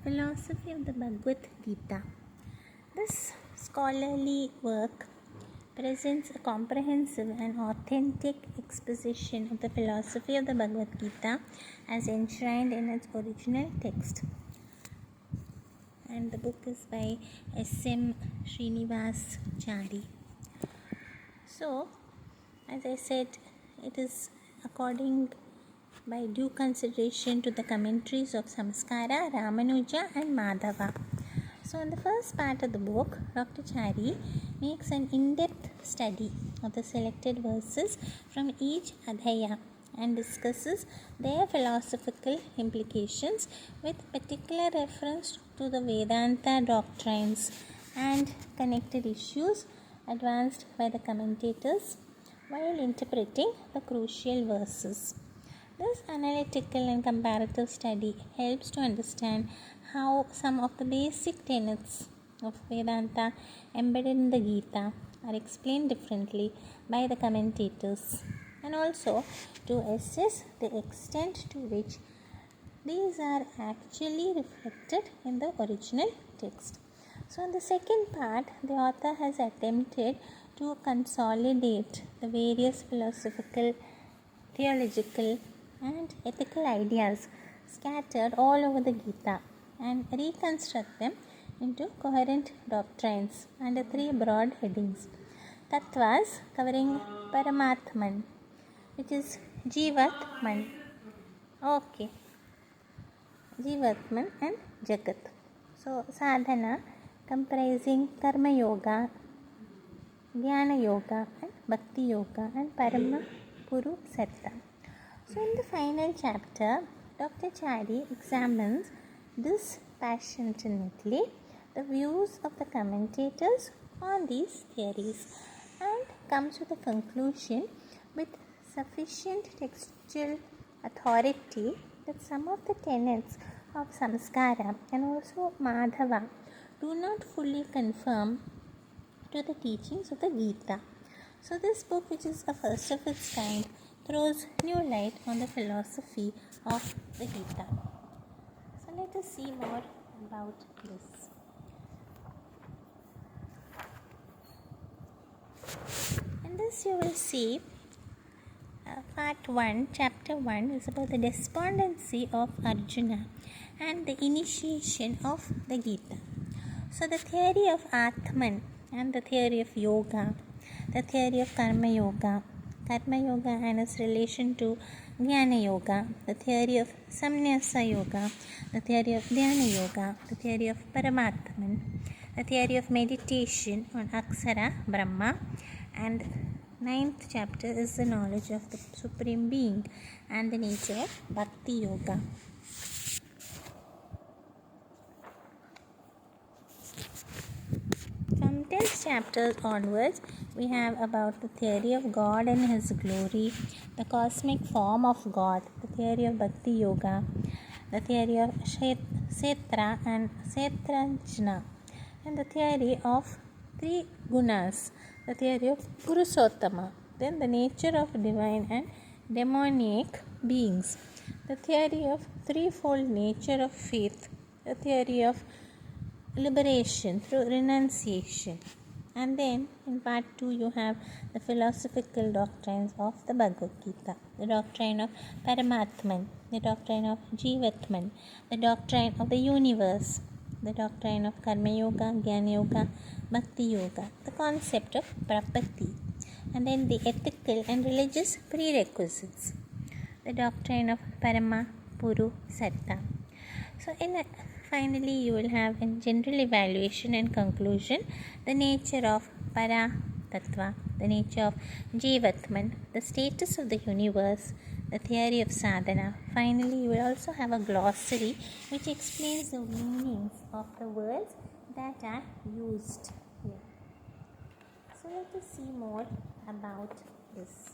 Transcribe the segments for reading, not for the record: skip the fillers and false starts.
Philosophy of the Bhagavad Gita. This scholarly work presents a comprehensive and authentic exposition of the philosophy of the Bhagavad Gita as enshrined in its original text. And the book is by S.M. Srinivasachari. So, as I said, it is according by due consideration to the commentaries of Samskara, Ramanuja and Madhava. So in the first part of the book, Dr. Chari makes an in-depth study of the selected verses from each adhyaya and discusses their philosophical implications with particular reference to the Vedanta doctrines and connected issues advanced by the commentators while interpreting the crucial verses. This analytical and comparative study helps to understand how some of the basic tenets of Vedanta embedded in the Gita are explained differently by the commentators, and also to assess the extent to which these are actually reflected in the original text. So in the second part, the author has attempted to consolidate the various philosophical, theological and ethical ideas scattered all over the Gita and reconstruct them into coherent doctrines under three broad headings. Tattvas covering Paramatman, which is Jivatman. Jivatman and Jagat. So Sadhana comprising Karma Yoga, Jnana Yoga and Bhakti Yoga and Parama Puru Satta. So in the final chapter, Dr. Chari examines dispassionately the views of the commentators on these theories and comes to the conclusion with sufficient textual authority that some of the tenets of Samskara and also Madhava do not fully conform to the teachings of the Gita. So this book, which is the first of its kind, throws new light on the philosophy of the Gita. So let us see more about this. In this you will see part 1, chapter 1 is about the despondency of Arjuna and the initiation of the Gita. So the theory of Atman and the theory of Yoga, the theory of Karma Yoga and its relation to Jnana Yoga, the theory of Samnyasa Yoga, the theory of Dhyana Yoga, the theory of Paramatman, the theory of meditation on Aksara, Brahma, and 9th chapter is the knowledge of the Supreme Being and the nature of Bhakti Yoga. From 10th chapters onwards, we have about the theory of God and His glory, the cosmic form of God, the theory of Bhakti Yoga, the theory of Kshetra and Kshetrajna, and the theory of three gunas, the theory of Purushottama, then the nature of divine and demoniac beings, the theory of threefold nature of faith, the theory of liberation through renunciation. And then in part 2 you have the philosophical doctrines of the Bhagavad Gita, the doctrine of Paramatman, the doctrine of Jivatman, the doctrine of the universe, the doctrine of Karma Yoga, Jnana Yoga, Bhakti Yoga, the concept of Prapatti, and then the ethical and religious prerequisites, the doctrine of Parama Puru Satta. So finally you will have in general evaluation and conclusion the nature of Para Tattva, the nature of Jivatman, the status of the universe, the theory of sadhana. Finally you will also have a glossary which explains the meanings of the words that are used here. So let us see more about this.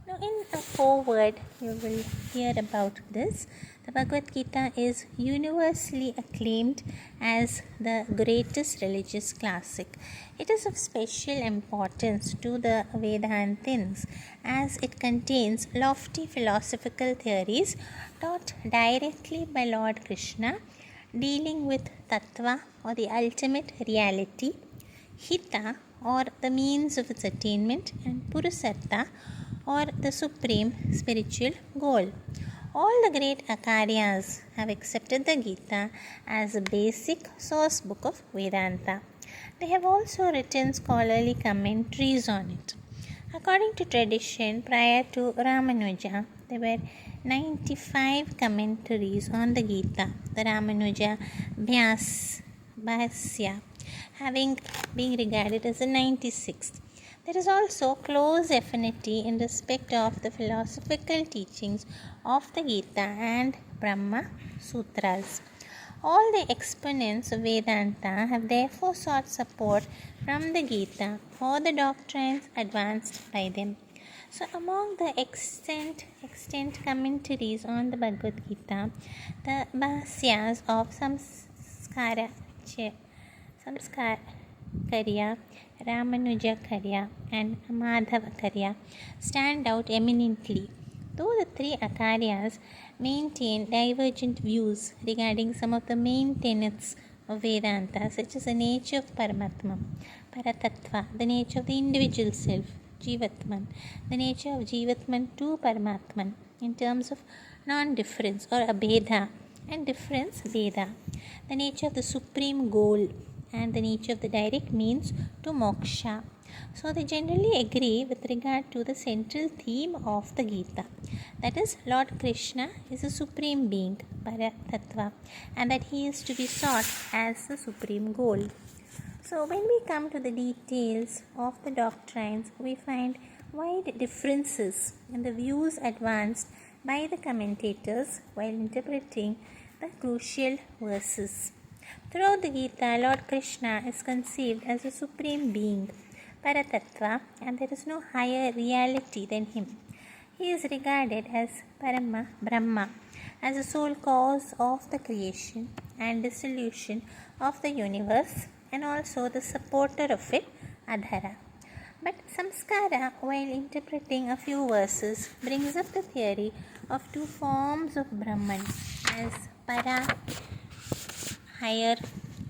Now, in the foreword, you will hear about this. The Bhagavad Gita is universally acclaimed as the greatest religious classic. It is of special importance to the Vedantins as it contains lofty philosophical theories taught directly by Lord Krishna, dealing with Tattva or the ultimate reality, Hita or the means of its attainment, and Purusartha or the supreme spiritual goal. All the great Acharyas have accepted the Gita as a basic source book of Vedanta. They have also written scholarly commentaries on it. According to tradition, prior to Ramanuja, there were 95 commentaries on the Gita, the Ramanuja Bhasya, having been regarded as the 96th. There is also close affinity in respect of the philosophical teachings of the Gita and Brahma Sutras. All the exponents of Vedanta have therefore sought support from the Gita for the doctrines advanced by them. So, among the extant commentaries on the Bhagavad Gita, the Bhasyas of Samskarya, Ramanujakarya, and Madhavakarya stand out eminently. Though the three Acharyas maintain divergent views regarding some of the main tenets of Vedanta, such as the nature of Paramatma, Paratattva, the nature of the individual self, Jivatman, the nature of Jivatman to Paramatman, in terms of non-difference or abheda, and difference Veda, the nature of the supreme goal, and the nature of the direct means to moksha. So they generally agree with regard to the central theme of the Gita, that is, Lord Krishna is a supreme being, Paratattva, and that he is to be sought as the supreme goal. So when we come to the details of the doctrines, we find wide differences in the views advanced by the commentators while interpreting the crucial verses. Throughout the Gita, Lord Krishna is conceived as a supreme being, Paratattva, and there is no higher reality than him. He is regarded as Parama Brahma, as the sole cause of the creation and dissolution of the universe, and also the supporter of it, Adhara. But Samskara, while interpreting a few verses, brings up the theory of two forms of Brahman as Para, higher,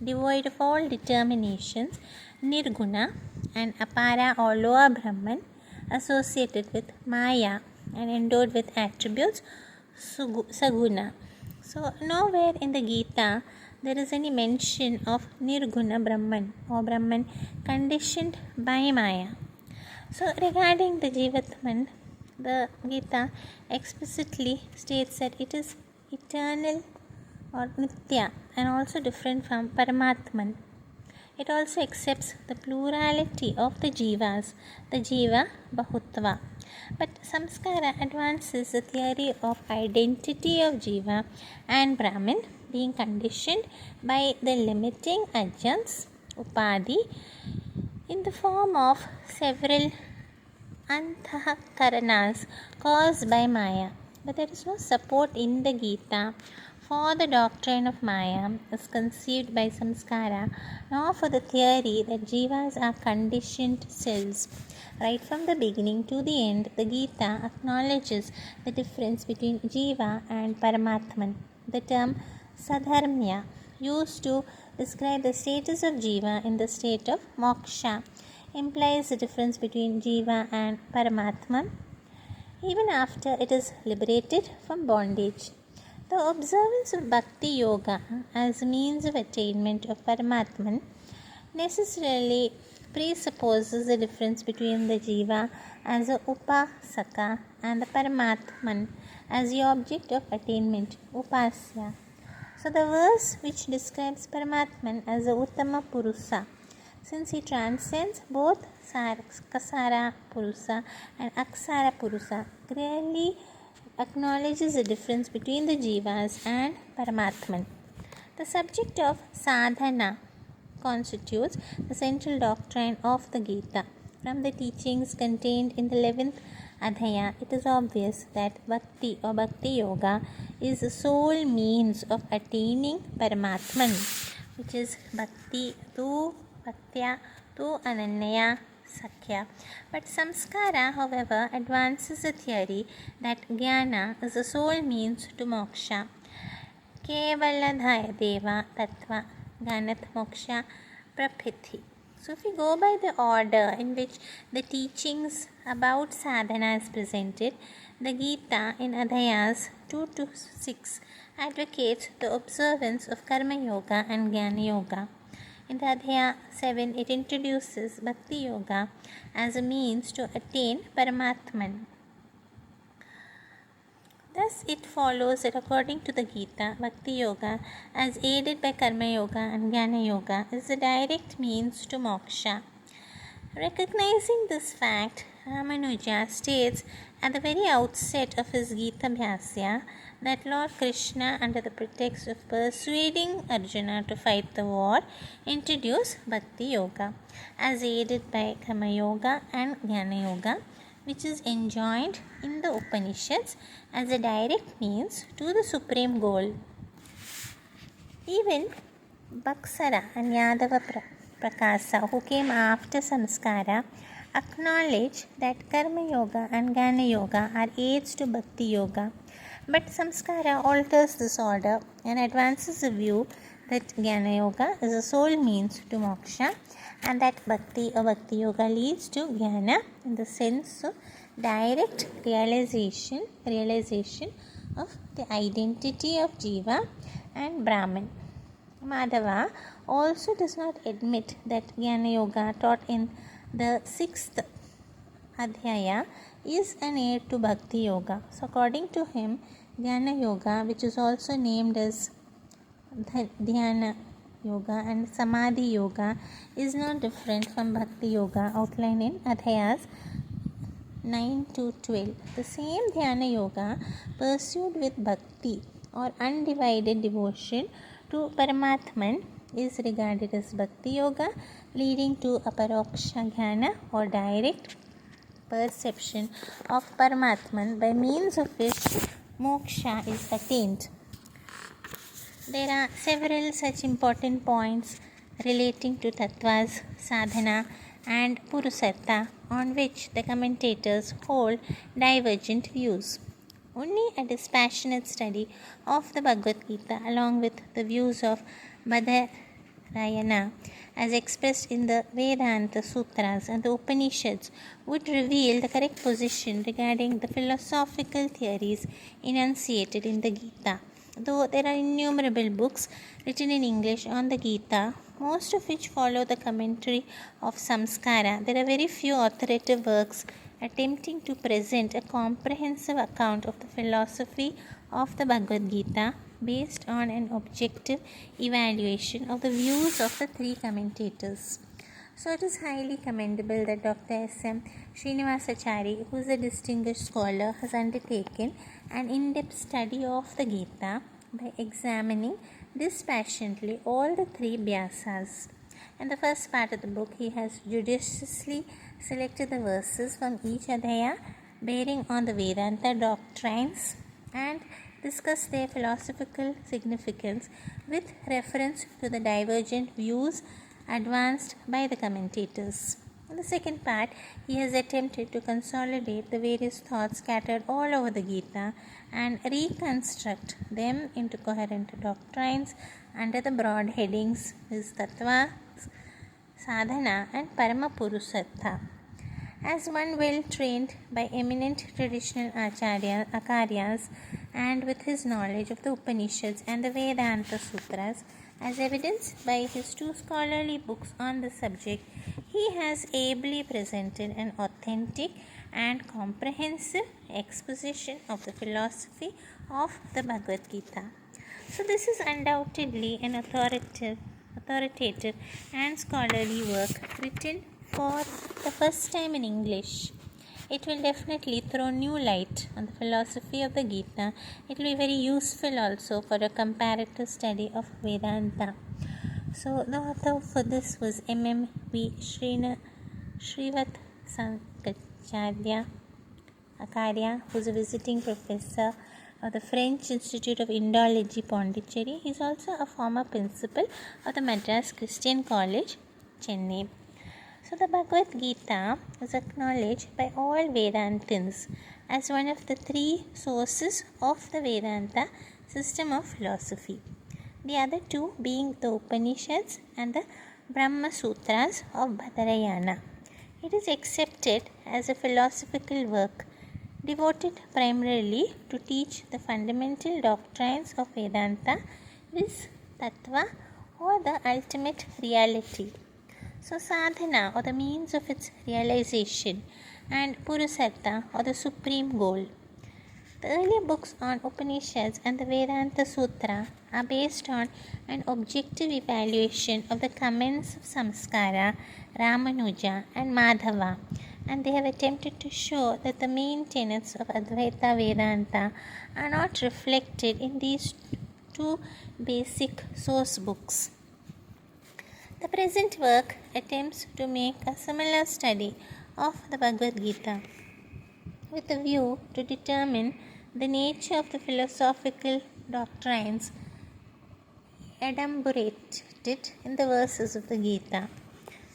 devoid of all determinations, Nirguna, and Apara or lower Brahman, associated with Maya and endowed with attributes, Saguna. So, nowhere in the Gita there is any mention of Nirguna Brahman or Brahman conditioned by Maya. So, regarding the Jivatman, the Gita explicitly states that it is eternal or Nitya and also different from Paramatman. It also accepts the plurality of the Jivas, the Jiva Bahutva. But Samskara advances the theory of identity of Jiva and Brahman being conditioned by the limiting adjuncts, Upadhi, in the form of several Antahakaranas caused by Maya. But there is no support in the Gita for the doctrine of Maya as conceived by Samskara, nor for the theory that Jivas are conditioned selves. Right from the beginning to the end, the Gita acknowledges the difference between Jiva and Paramatman. The term Sadharmya, used to describe the status of Jiva in the state of moksha, implies the difference between Jiva and Paramatman even after it is liberated from bondage. The observance of Bhakti Yoga as a means of attainment of Paramatman necessarily presupposes the difference between the Jiva as a Upasaka and the Paramatman as the object of attainment, Upasya. So the verse which describes Paramatman as a Uttama Purusa, since he transcends both Kasara Purusa and Aksara Purusa, clearly acknowledges the difference between the Jivas and Paramatman. The subject of sadhana constitutes the central doctrine of the Gita. From the teachings contained in the 11th Adhaya, it is obvious that Bhakti or Bhakti Yoga is the sole means of attaining Paramatman, which is Bhakti tu Bhaktya tu Ananyaya Sakhya. But Samskara, however, advances the theory that Jnana is the sole means to moksha. Kevaladhaya Deva Tattva Ganat Moksha Prapiti. So, if we go by the order in which the teachings about sadhana is presented, the Gita in Adhyayas 2 to 6 advocates the observance of Karma Yoga and Jnana Yoga. In the Adhyaya 7, it introduces Bhakti Yoga as a means to attain Paramatman. Thus, it follows that according to the Gita, Bhakti Yoga, as aided by Karma Yoga and Jnana Yoga, is the direct means to moksha. Recognizing this fact, Ramanuja states at the very outset of his Gita Bhasya that Lord Krishna, under the pretext of persuading Arjuna to fight the war, introduced Bhakti Yoga, as aided by Karma Yoga and Jnana Yoga, which is enjoined in the Upanishads as a direct means to the supreme goal. Even Bhaksara and Yadava Prakasa, who came after Samskara, acknowledge that Karma Yoga and Jnana Yoga are aids to Bhakti Yoga. But Samskara alters this order and advances the view that Jnana Yoga is the sole means to moksha, and that Bhakti or Bhakti Yoga leads to Jnana in the sense of direct realization of the identity of Jiva and Brahman. Madhava also does not admit that Jnana Yoga taught in the 6th Adhyaya is an aid to Bhakti Yoga. So according to him, Jnana Yoga, which is also named as Dhyana Yoga and Samadhi Yoga, is not different from Bhakti Yoga outlined in Adhyayas 9 to 12. The same Dhyana Yoga pursued with Bhakti or undivided devotion to Paramatman is regarded as Bhakti Yoga, leading to Aparoksha Jnana or direct perception of Paramatman, by means of which moksha is attained. There are several such important points relating to tattvas, sadhana and purusartha on which the commentators hold divergent views. Only a dispassionate study of the Bhagavad Gita, along with the views of Badarayana as expressed in the Vedanta Sutras and the Upanishads, would reveal the correct position regarding the philosophical theories enunciated in the Gita. Though there are innumerable books written in English on the Gita, most of which follow the commentary of Samskara, there are very few authoritative works attempting to present a comprehensive account of the philosophy of the Bhagavad Gita based on an objective evaluation of the views of the three commentators. So it is highly commendable that Dr. S.M. Srinivasachari, who is a distinguished scholar, has undertaken an in-depth study of the Gita by examining dispassionately all the three Vyasas. In the first part of the book, he has judiciously selected the verses from each Adhyaya bearing on the Vedanta doctrines and discussed their philosophical significance with reference to the divergent views advanced by the commentators. In the second part, he has attempted to consolidate the various thoughts scattered all over the Gita and reconstruct them into coherent doctrines under the broad headings Tattva, Sadhana and Paramapurusartha. As one well trained by eminent traditional acharyas and with his knowledge of the Upanishads and the Vedanta Sutras, as evidenced by his two scholarly books on the subject, he has ably presented an authentic and comprehensive exposition of the philosophy of the Bhagavad Gita. So this is undoubtedly an authoritative and scholarly work written for the first time in English. It will definitely throw new light on the philosophy of the Gita. It will be very useful also for a comparative study of Vedanta. So the author for this was M.M.V. Srivat Sankacharya. Acharya, who is a visiting professor of the French Institute of Indology, Pondicherry. He is also a former principal of the Madras Christian College, Chennai. So the Bhagavad Gita is acknowledged by all Vedantins as one of the three sources of the Vedanta system of philosophy. The other two being the Upanishads and the Brahma Sutras of Badarayana. It is accepted as a philosophical work devoted primarily to teach the fundamental doctrines of Vedanta, viz. Tattva or the ultimate reality. So sadhana or the means of its realization, and purusartha or the supreme goal. The earlier books on Upanishads and the Vedanta Sutra are based on an objective evaluation of the comments of Samskara, Ramanuja and Madhava, and they have attempted to show that the main tenets of Advaita Vedanta are not reflected in these two basic source books. The present work attempts to make a similar study of the Bhagavad Gita with a view to determine the nature of the philosophical doctrines adumbrated in the verses of the Gita.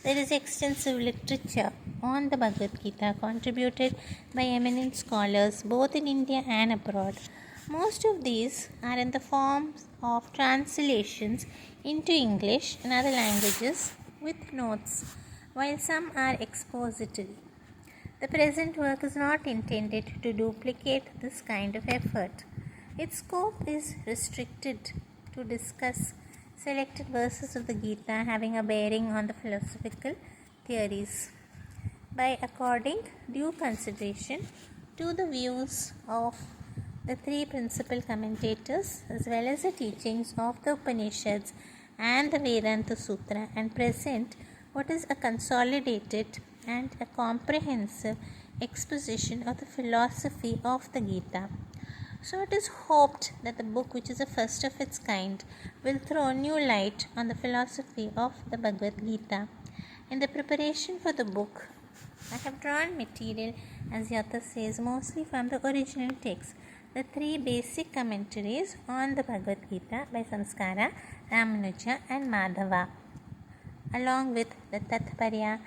There is extensive literature on the Bhagavad Gita contributed by eminent scholars both in India and abroad. Most of these are in the form of translations into English and other languages with notes, while some are expository. The present work is not intended to duplicate this kind of effort. Its scope is restricted to discuss selected verses of the Gita having a bearing on the philosophical theories, by according due consideration to the views of the three principal commentators as well as the teachings of the Upanishads and the Vedanta Sutra, and present what is a consolidated and a comprehensive exposition of the philosophy of the Gita. So it is hoped that the book, which is the first of its kind, will throw new light on the philosophy of the Bhagavad Gita. In the preparation for the book, I have drawn material, as the author says, mostly from the original text, the three basic commentaries on the Bhagavad Gita by Samskara, Ramanuja and Madhava, along with the Tatparya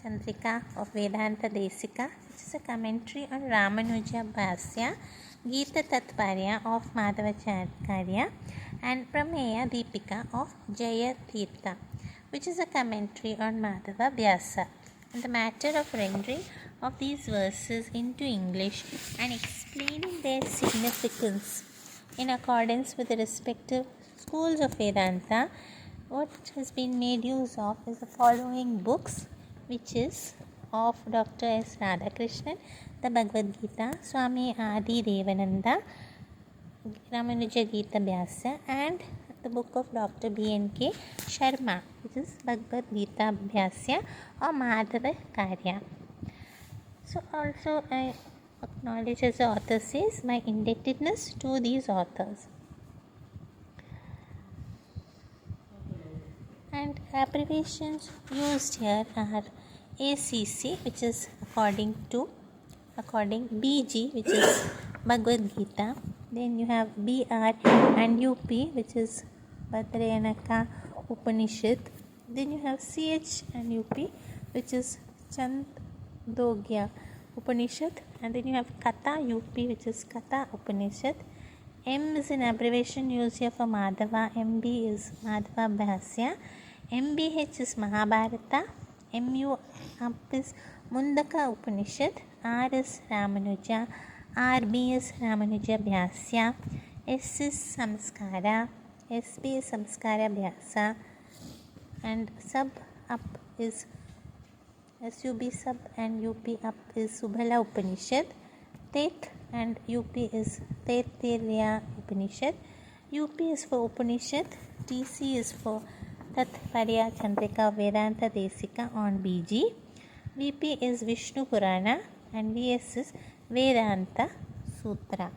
Chandrika of Vedanta Desika, which is a commentary on Ramanuja Bhasya, Gita Tatparya of Madhavacharya, and Prameya Deepika of Jaya Tirtha, which is a commentary on Madhava Vyasa. And the matter of rendering of these verses into English and explaining their significance in accordance with the respective schools of Vedanta, what has been made use of is the following books, which is of Dr. S. Radhakrishnan, the Bhagavad Gita, Swami Adi Devananda, Ramanuja Gita Vyasa, and the book of Dr. B.N.K. Sharma, which is Bhagavad Gita Vyasya or Madhava Karya. So also I acknowledge, as the author says, my indebtedness to these authors. And abbreviations used here are ACC, which is according BG, which is Bhagavad Gita. Then you have BR and UP, which is Badrayanaka Upanishad. Then you have CH and UP, which is Chandogya Upanishad. And then you have Kata UP, which is Kata Upanishad. M is an abbreviation used here for Madhava. MB is Madhava Bhasya. MBH is Mahabharata. MU up is Mundaka Upanishad. R is Ramanuja. RB is Ramanuja Vyasya. S is Samskara. SB is Samskara Vyasa. And sub up is SUB sub and UP up is Subhala Upanishad. Tet and UP is Taittiriya Upanishad. UP is for Upanishad. TC is for Tatparya Chandrika Vedanta Desika on BG. VP is Vishnu Purana and VS is Vedanta Sutra.